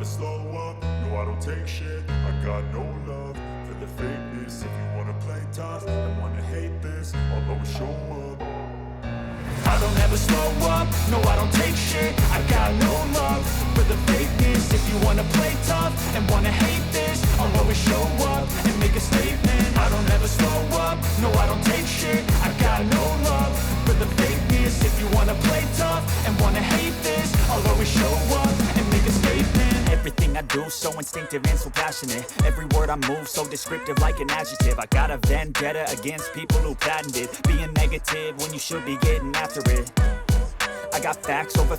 slow up, no I don't take shit. I got no love for the fakeness. If you wanna play tough and wanna hate this, I'll always show up. I don't ever slow up, no I don't take shit. I got no love for the fakeness. If you wanna play tough and wanna hate this, I'll always show up and make a statement. I don't ever slow up, no I don't take shit. I got no love for the fakeness. If you wanna play tough and wanna hate this, I'll always show up and make a statement. Everything I do so instinctive and so passionate. Every word I move so descriptive like an adjective. I got a vendetta against people who patented being negative when you should be getting after it. I got facts over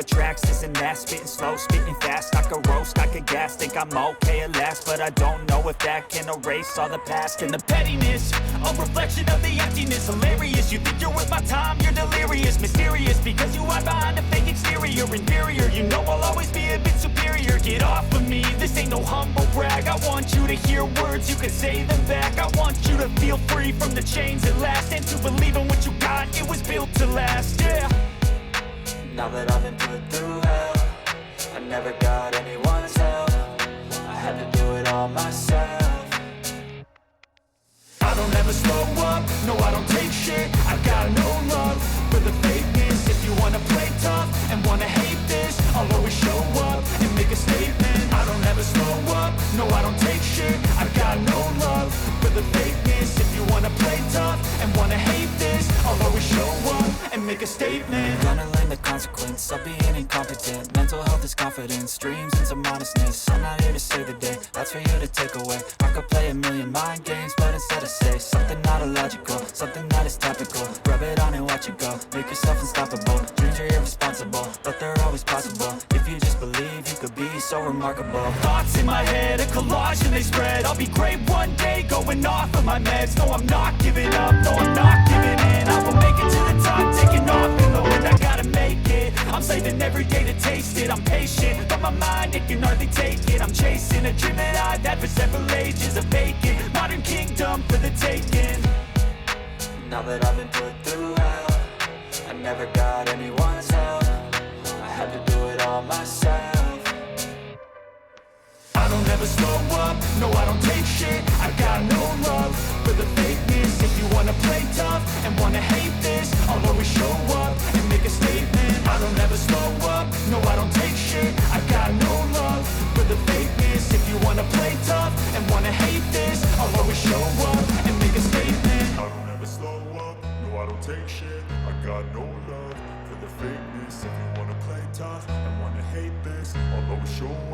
tracks, this and that. Spitting slow, spitting fast, I could roast, I could gas. Think I'm okay at last, but I don't know if that can erase all the past. And the pettiness, a reflection of the emptiness. Hilarious, you think you're worth my time, you're delirious. Mysterious, because you hide behind a fake exterior. Inferior, you know I'll always be a bit superior. Get off of me, this ain't no humble brag. I want you to hear words, you can say them back. I want you to feel free from the chains at last, and to believe in what you got, it was built to last, yeah. Now that I've been put through hell, I never got anyone's help. I had to do it all myself. I don't ever slow up, no I don't take shit. I got no love for the fakeness. If you wanna play tough and wanna hate this, I'll always show up and make a statement. I don't ever slow up, no I don't take shit. I got no love for the fakeness. If you wanna play tough and wanna hate this, I'll always show up and make a statement. Gonna learn the consequence of being incompetent. Mental health is confidence, dreams and some honestness. I'm not here to save the day, that's for you to take away. I could play a million mind games, but instead I say something not illogical, something that is topical. Rub it on and watch it go, make yourself unstoppable. Dreams are irresponsible, but they're always possible. If you just believe, you could be so remarkable. Thoughts in my head, a collage and they spread. I'll be great one day, going off of my meds. No, I'm not giving up, no, I'm not giving in. I will make it to the top, taking off in the wind. I gotta make it, I'm saving every day to taste it. I'm patient, but my mind, it can hardly take it. I'm chasing a dream that I've had for several ages. A vacant, modern kingdom for the taking. Now that I've been put through hell, I never got anyone's help. I had to do it all myself. I don't ever slow up, no I don't take shit. I got no love for the fakeness. If you wanna play tough and wanna hate this, I'll always show up and make a statement. I don't ever slow up, no I don't take shit. I got no love for the fakeness. If you wanna play tough and wanna hate this, I'll always show up and make a statement. I don't ever slow up, no I don't take shit. I got no love for the fakeness. If you wanna play tough and wanna hate this, I'll always show up